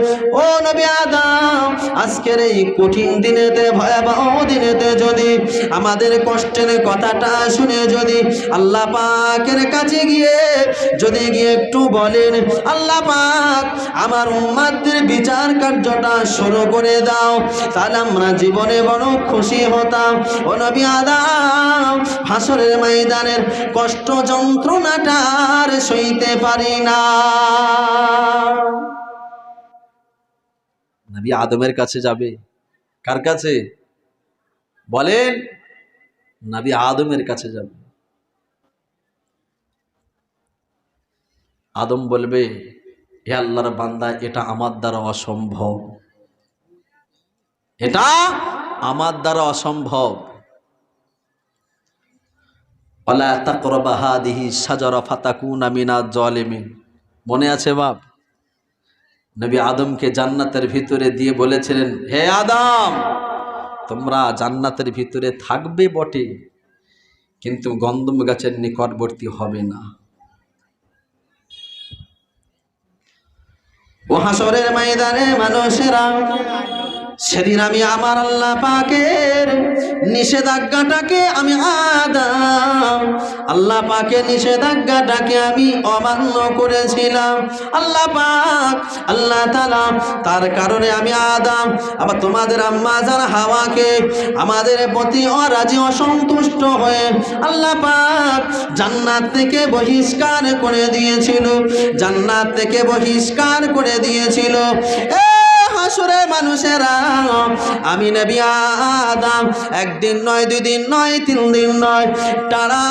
ও নবী আদম, আজকের এই কঠিন দিনেতে, ভয়াবহ দিনেতে যদি আমাদের কষ্টের কথাটা শুনে যদি আল্লাহ পাকের কাছে গিয়ে একটু বলেন, আল্লাহ পাক আমার উম্মতদের বিচার কার্যটা শুরু করে দাও, তাহলে আমরা জীবনে বড় খুশি হতাম। ও নবী আদম, হাসরের ময়দানের কষ্ট যন্ত্রণাটা আর সইতে পারি না। নবী আদমের কাছে যাবে। কার কাছে বলেন? নবী আদমের কাছে যাবে। আদম বলবে, হে আল্লাহর বান্দা, এটা আমার দ্বারা অসম্ভব, এটা আমার দ্বারা অসম্ভব। ওয়ালা তাকরাবা হাদিহি শাজারা ফাতাকুনা মিনাজ জালিমিন। মনে আছে বাপ? নবী আদমকে জান্নাতের ভিতরে দিয়ে বলেছিলেন, হে আদম, তোমরা জান্নাতের ভিতরে থাকবে বটে, কিন্তু গন্ধম গাছের নিকটবর্তী হবে না। ও হাসরের ময়দানে মানুষেরা সেদিন আমি আমার আল্লাহ পাকের নিষেধাজ্ঞাটাকে আমি আদম, আল্লাহ পাকের নিষেধাজ্ঞাটাকে আমি অমান্য করেছিলাম। আল্লাহ পাক, আল্লাহ তাআলা, তার কারণে আমি আদম আবার তোমাদের আম্মা যারা হাওয়াকে আমাদের প্রতি অরাজি, অসন্তুষ্ট হয়ে আল্লাহ পাক জান্নাত থেকে বহিষ্কার করে দিয়েছিল, জান্নাত থেকে বহিষ্কার করে দিয়েছিল। হাসরে মানুষেরা, আমি নবী আদম একদিন নয়, 2 দিন নয়, 3 দিন নয়, টানা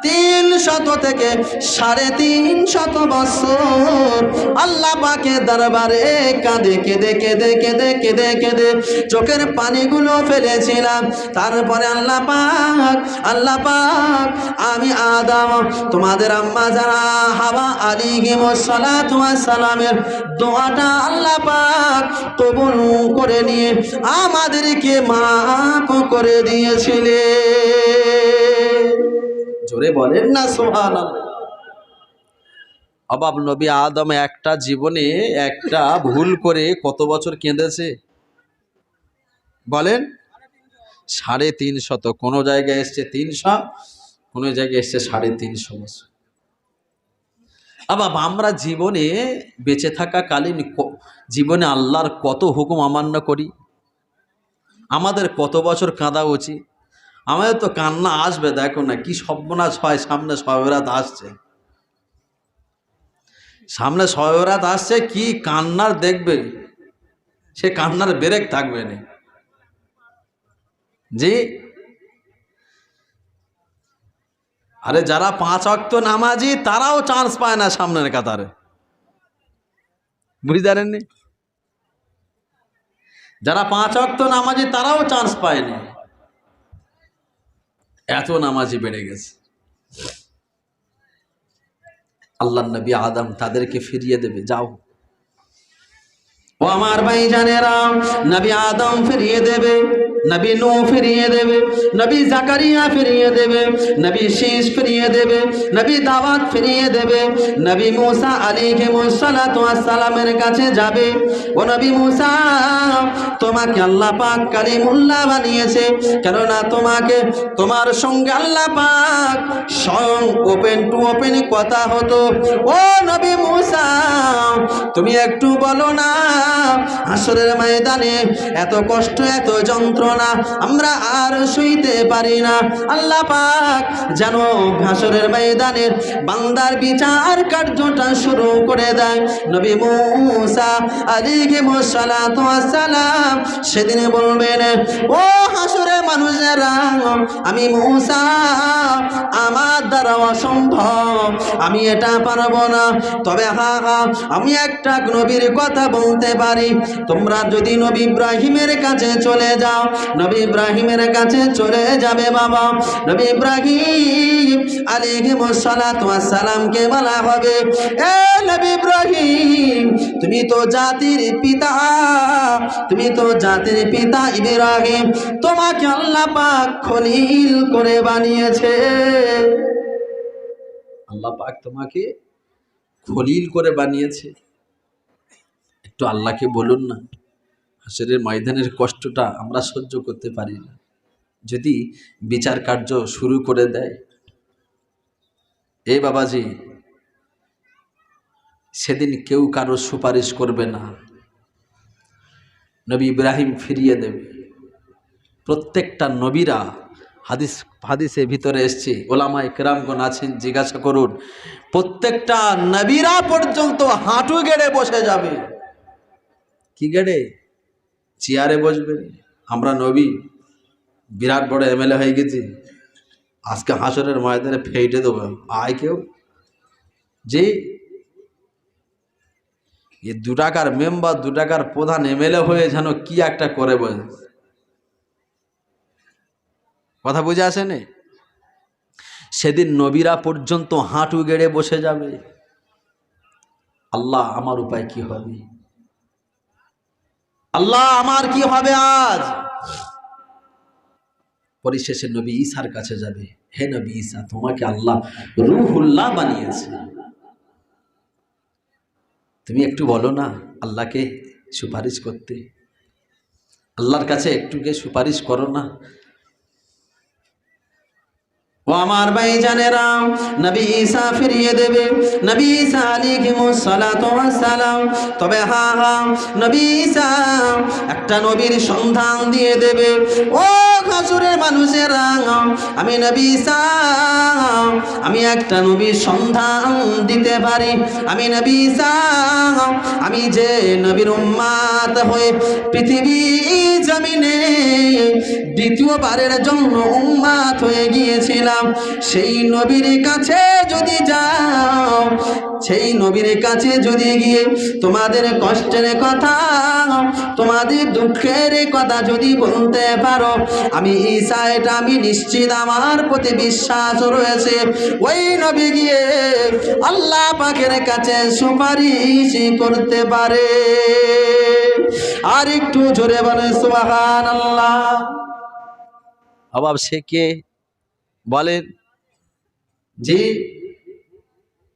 300 থেকে 350 বছর আল্লাহ পাকের দরবারে কাঁদে কেঁদে কেঁদে কেঁদে কেঁদে কেঁদে চোখের পানিগুলো ফেলেছিলাম। তারপরে আল্লাহ পাক আমি আদম তোমাদের আম্মা যারা হাওয়া আলাইহিস সালাতু ওয়াস সালামের দোয়াটা আল্লাহ পাক কবুল করে নিয়ে আমাদেরকে মাফ করে দিয়েছিলেন। জোরে বলেন না সুবহানাল্লাহ। অবাব নবী আদম একটা জীবনে একটা ভুল করে কত বছর কেঁদেছে বলেন? 350। কোন জায়গায় এসছে 300, কোন জায়গায় এসছে 350 বছর। অবাব আমরা জীবনে বেঁচে থাকাকালীন জীবনে আল্লাহর কত হুকুম অমান্য করি। আমাদের কত বছর কাঁদা উচিত? আমাদের তো কান্না আসবে, দেখো না কি সর্বনাশ হয়। সামনে শবে বরাত আসছে, সামনে শবে বরাত আসছে, কি কান্নার দেখবে, সে কান্নার ব্রেক থাকবে না। জি, আরে যারা 5 ওয়াক্ত নামাজি তারাও চান্স পায় না সামনের কাতারে, বুঝতে পারেননি? যারা 5 ওয়াক্ত নামাজি তারাও চান্স পায় না, এত নামাজি বেড়ে গেছে। আল্লাহর নবী আদম তাদেরকে ফিরিয়ে দেবে, যাও ও আমার ভাইজানেরা, নবী আদম ফিরিয়ে দেবে, নবী নূহ ফিরিয়ে দেবে, নবী জাকারিয়া ফিরিয়ে দেবে, নবী শীস ফিরিয়ে দেবে, নবী দাওয়াত ফিরিয়ে দেবে, নবী মুসা আলাইহিস সালাতু ওয়াস সালামের কাছে যাবে। ও নবী মুসা, তোমাকে আল্লাহ পাক কালিমুল্লাহ বানিয়েছে, কেননা তোমার সঙ্গে আল্লাহ পাক স্বয়ং ওপেন টু ওপেন কথা হতো। ও নবী মুসা, তুমি একটু বলো না, হাসরের ময়দানে এত কষ্ট এত যন্ত্রণা আমরা আর সইতে পারি না। আল্লাহ পাক যেন হাসরের ময়দানে বান্দার বিচার কার্যটা শুরু করে দেয়। নবী মুসা আলাইহিস সালাতু ওয়াস সালাম সেদিন বলবেন, ও হাসরের মানুষেরা, আমি মুসা, আমার দ্বারা অসম্ভব, আমি এটা পারবো না। তবে আমি একটা নবীর কথা বলতে পারি। তোমরা যদি নবী ইব্রাহিমের কাছে চলে যাও, নবী ইব্রাহিমের কাছে চলে যাবে বাবা। নবী ইব্রাহিম আলাইহিস সালাতু ওয়াস সালামকে বলা হবে, এ নবী ইব্রাহিম, তুমি তো জাতির পিতা ইব্রাহিম, তোমাকে আল্লাহ পাক খলিল করে বানিয়েছে। আল্লাহ পাক তোমাকে খলিল করে বানিয়েছে। একটু আল্লাহকে বলুন না, হাসরের ময়দানের কষ্টটা আমরা সহ্য করতে পারি না, যদি বিচার কার্য শুরু করে দেয়। এই বাবাজি, সেদিন কেউ কারো সুপারিশ করবে না, নবী ইব্রাহিম ফিরিয়ে দেবে। প্রত্যেকটা নবীরা, হাদিসের ভিতরে এসছে, ওলামা ইকরামগণ আছেন, জিজ্ঞাসা করুন, প্রত্যেকটা নবীরা পর্যন্ত হাঁটু গেড়ে বসে যাবে। কি গেড়ে? চেয়ারে বসবে। আমরা নবী বিরাট বড় এমএলএ হয়ে গেছি, আজকে হাসরের ময়দানে ফেটে দেবো, আয় কেউ যে এই 2 টাকার মেম্বার, 2 টাকার প্রধান এমএলএ হয়ে যেন কি একটা করে বসে। কথা বুঝে আসে না? সেদিন নবীরা পর্যন্ত হাঁটু গেড়ে বসে যাবে। আল্লাহ আমার উপায় কি হবে? আল্লাহ আমার কি হবে আজ? পরিশেষে নবী ঈসার কাছে যাবে, হে নবী ঈসা, তোমাকে আল্লাহ রূহুল্লাহ বানিয়েছে, তুমি একটু বলো না আল্লাহকে সুপারিশ করতে, আল্লাহর কাছে একটু গিয়ে সুপারিশ করো না। ও আমার ভাইজানেরা, নবী ঈসা ফিরিয়ে দেবে, নবী ঈসা আলাইহিস সালাতু ওয়াস সালাম। তবে হ্যাঁ, নবী ঈসা একটা নবীর সন্ধান দিয়ে দেবে। ও হাসরের মানুষেরা, আমি নবী ঈসা, আমি একটা নবীর সন্ধান দিতে পারি। আমি নবী ঈসা, আমি যে নবীর উম্মত হয়ে পৃথিবী জমিনে দ্বিতীয়বারের জন্য উম্মত হয়ে গিয়েছিলাম, সেই নবীর কাছে যদি যাও, সেই নবীর কাছে যদি গিয়ে তোমাদের কষ্টের কথা, তোমাদের দুঃখের কথা যদি বলতে পারো, আমি ঈসা, এটা আমি নিশ্চিত, আমার প্রতি বিশ্বাস রয়েছে, ওই নবী গিয়ে আল্লাহ পাকের কাছে সুপারিশ করতে পারে। আর একটু জোরে বলে সুবহানাল্লাহ। অবাব সে কে বলেন? যে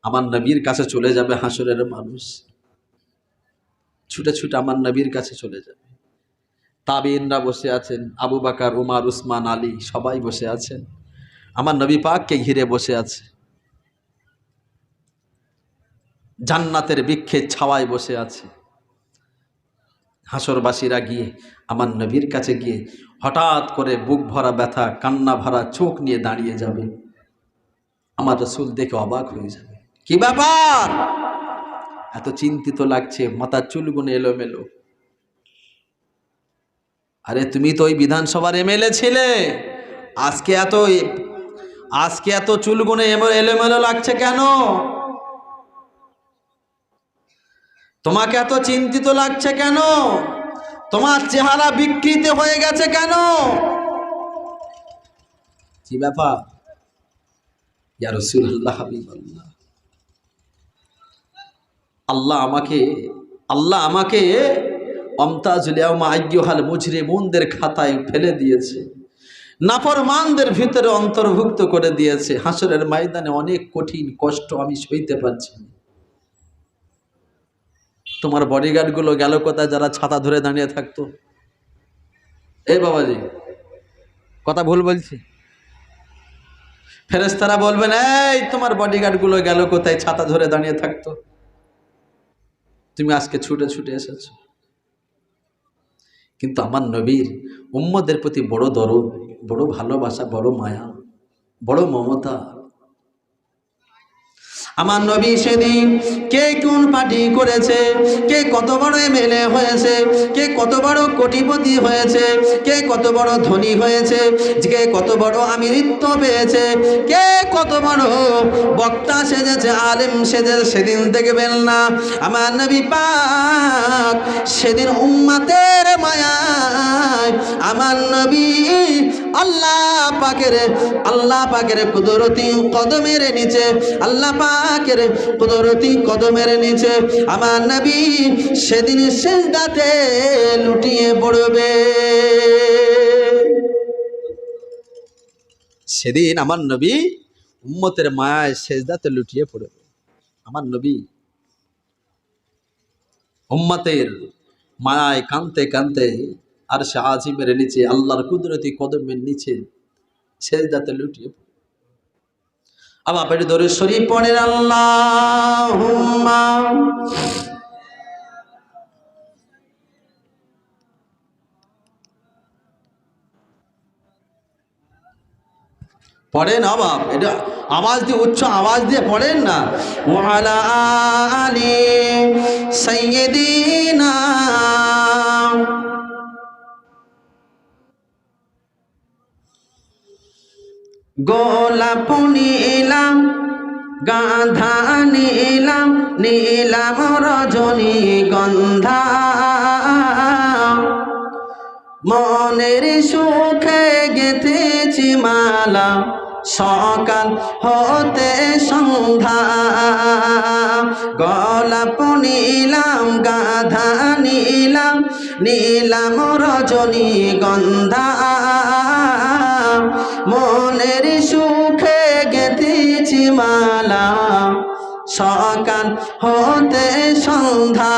আমার নবীর কাছে চলে যাবে হাসরের মানুষ, ছুটে ছুটে আমার নবীর কাছে চলে যাবে। তাবিঈনরা বসে আছেন, আবু বকর, উমর, উসমান, আলী সবাই বসে আছেন, আমার নবী পাককে ঘিরে বসে আছে, জান্নাতের বৃক্ষের ছাওয়ায় বসে আছে। হাসরবাসীরা গিয়ে আমার নবীর কাছে গিয়ে হঠাৎ করে বুক ভরা ব্যথা, কান্না ভরা চোখ নিয়ে দাঁড়িয়ে যাবে। আমার রাসূল দেখে অবাক হয়ে যাবে, কি ব্যাপার, এত চিন্তিত লাগছে, মাথার চুলগুলো এলোমেলো। আরে তুমি তো ওই বিধানসভার এমএলএ ছিলে, আজকে এত চুলগুলো এলোমেলো লাগছে কেন? তোমাকে এত চিন্তিত লাগছে কেন? তোমার চেহারা বিকৃত হয়ে গেছে কেন? কি ব্যাপার? ইয়া রাসূলুল্লাহ, হাবিবাল্লাহ, আল্লাহ আমাকে আমতাজুল ইয়াউমা আইয়ুহাল মুজরিমুনদের খাতায় ফেলে দিয়েছে, নাফরমানদের ভিতরে অন্তর্ভুক্ত করে দিয়েছে। হাসরের ময়দানে অনেক কঠিন কষ্ট আমি সইতে পারছি না। তোমার বডিগার্ডগুলো গেল কোথায়, যারা ছাতা ধরে দাঁড়িয়ে থাকতো? এই বাবাজি, কথা ভুল বলছি? ফেরেশতারা বলবেন, এই তোমার বডিগার্ডগুলো গেল কোথায়, ছাতা ধরে দাঁড়িয়ে থাকতো? তুমি আজকে ছুটে ছুটে এসেছো। কিন্তু আমার নবীর উম্মতের প্রতি বড় দরদ, বড় ভালোবাসা, বড় মায়া, বড় মমতা। আমার নবী সেদিন কে কোন পার্টি করেছে, কে কত বড় এমএলএ হয়েছে, কে কত বড় কোটিপতি হয়েছে, কে কত বড় ধনী হয়েছে, কে কত বড় আমিরিত্ব পেয়েছে, কে কত বড় বক্তা সেজেছে, আলেম সেজেছে, সেদিন দেখবেন না। আমার নবী পাক সেদিন উম্মতের মায়ায় আমার নবী আল্লাহ পাকের কুদরতি কদমের নিচে, আল্লাহ পাকের কুদরতি কদমের নিচে আমার নবী সেদিন সিজদাতে লুটিয়ে পড়বে। সেদিন আমার নবী উম্মতের মায়ায় সিজদাতে লুটিয়ে পড়বে। আমার নবী উম্মতের মায়ায় কাঁদতে কাঁদতে আরশে আজিমের নিচে, আল্লাহর কুদরতি কদমের নিচে সিজদাতে লুটিয়ে পড়ে। আবার পেটে দরুদ শরীফ পড়েন, আল্লাহুম্মা পড়েন। আবার এটা আওয়াজ দিয়ে, উচ্চ আওয়াজ দিয়ে পড়েন না। ওয়ালা আলি সাইয়্যিদিনা, গোলাপ নিলাম, গাঁধা নিলাম, নীলাম রজনী গন্ধা, মনের সুখে গেঁথেছি মালা, সকাল হতে সন্ধ্যা। গোলাপ নিলাম, গাঁধা নিলাম, নীলাম রজনী গন্ধা, মনের সুখে গেঁথেছি মালা, সকাল হতে সন্ধ্যা।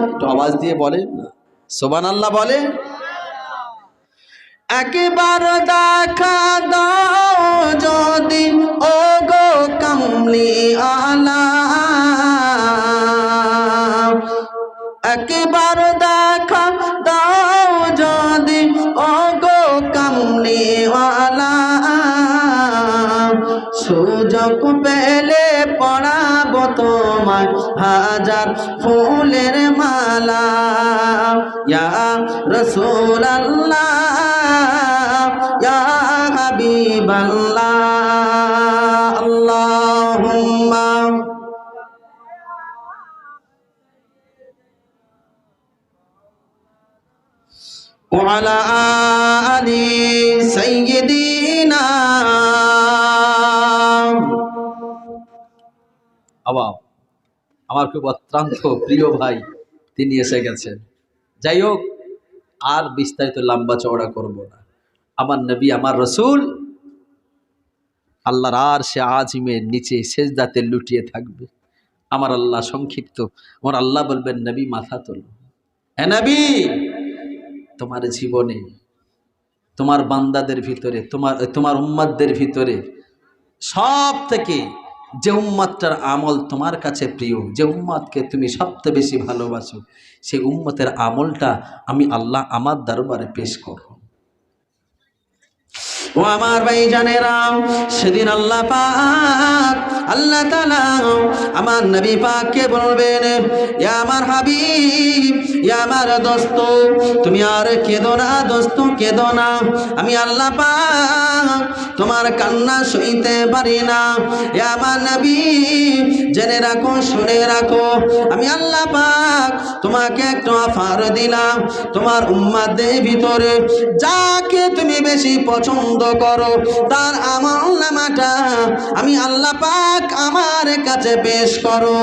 একটু আওয়াজ দিয়ে বলেন না, সুবহানাল্লাহ বলেন। একবার দেখা দাও যদি ও গো কামলি আলা, একবার দেখা দাও যদি ও গো কামলি আলা, সুযোগ পেলে পড়াবো তোমায় হাজার ফুলের মালা, ইয়া রাসূলুল্লাহ ইয়া হাবিবাল্লাহ, আল্লাহুম্মা ওয়া আলা আলি সাইয়্যিদিনা। আবার আমার খুব অত্যন্ত প্রিয় ভাই তিনি এসে গেছেন। যাই হোক, আর বিস্তারিত লম্বা চওড়া করব না। আমার নবী, আমার রসুল আল্লাহর আরশে আজিমের নিচে সেজদাতে লুটিয়ে থাকবে। আমার আল্লাহ সংক্ষিপ্ত, আমার আল্লাহ বলবেন, নবী মাথা তোলো। হে নবী, তোমার জীবনে, তোমার বান্দাদের ভিতরে, তোমার উম্মতদের ভিতরে সব থেকে যে উম্মতটার আমল তোমার কাছে প্রিয়, যে উম্মতকে তুমি সবচেয়ে বেশি ভালোবাসো, সেই উম্মতের আমলটা আমি আল্লাহ আমার দরবারে পেশ করো। ও আমার ভাইজানেরা, সেদিন আল্লাহ পাক, আল্লাহ তাআলা আমার নবী পাককে বলবেন, ইয়া আমার হাবিব, ইয়া আমার দোস্ত, তুমি আর কেঁদো না দোস্ত, কেঁদো না। আমি আল্লাহ পাক তোমার কান্না সইতে পারি না। ইয়া আমার নবী, জেনে রাখো, শুনে রাখো, আমি আল্লাহ পাক তোমাকে একটা অফার দিলাম। তোমার উম্মতদের ভিতরে যাকে তুমি বেশি পছন্দ করো, তার আমলনামাটা আমি আল্লাহ পাক আমার কাছে পেশ করো।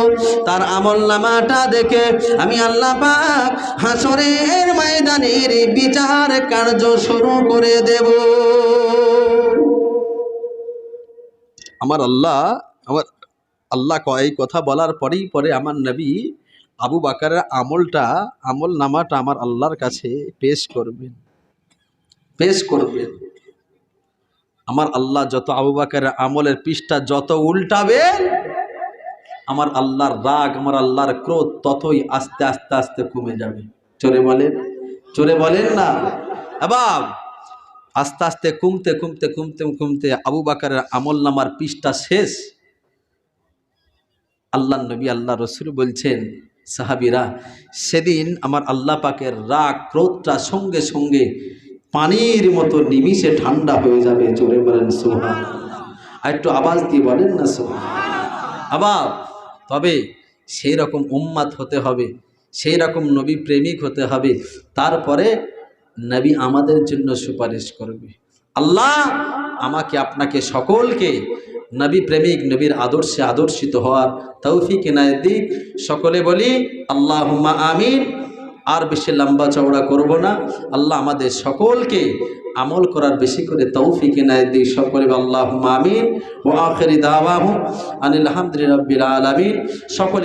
তার আমলনামাটা দেখে আমি আল্লাহ পাক হাসরের ময়দানের বিচার কার্য শুরু করে দেব। আমার আল্লাহ কয় কথা বলার পরেই পরে আমার নবী আবু বকরের আমলনামাটা আমার আল্লাহর কাছে পেশ করবেন। আমার আল্লাহ যত আবু বকরের আমলের পৃষ্ঠা যত উল্টাবে, আমার আল্লাহর রাগ, আমার আল্লাহর ক্রোধ ততই আস্তে আস্তে আস্তে কমে যাবে। চোরে বলেন না আবার, আস্তে আস্তে কমতে আবু বকরের আমলনামার পৃষ্ঠা শেষ। আল্লাহ নবী, আল্লাহ রসুল বলছেন, সাহাবীরা, সেদিন আমার আল্লাহ পাকের রাগ ক্রোধটা সঙ্গে সঙ্গে পানির মতো নিমিষে ঠান্ডা হয়ে যাবে। জোরে বলেন সুবহানাল্লাহ। আর একটু আওয়াজ দিয়ে বলেন না সুবহানাল্লাহ। আবার তবে সেই রকম উম্মাত হতে হবে, সেই রকম নবী প্রেমিক হতে হবে, তারপরে নবী আমাদের জন্য সুপারিশ করবে। আল্লাহ আমাকে আপনাকে সকলকে নবী প্রেমিক, নবীর আদর্শে আদর্শিত হওয়ার তৌফিক এনায়েত দিক। সকলে বলি আল্লাহুম্মা আমিন। আর বেশি লম্বা চওড়া করব না। আল্লাহ আমাদের সকলকে আমল করার বেশি করে তৌফিক এনায়েত দিক। সকলে আল্লাহুম্মা আমিন। ওয়া আখিরি দাওয়াহুম আনিল হামদুলিল্লাহি রাব্বিল আলামিন। সকলে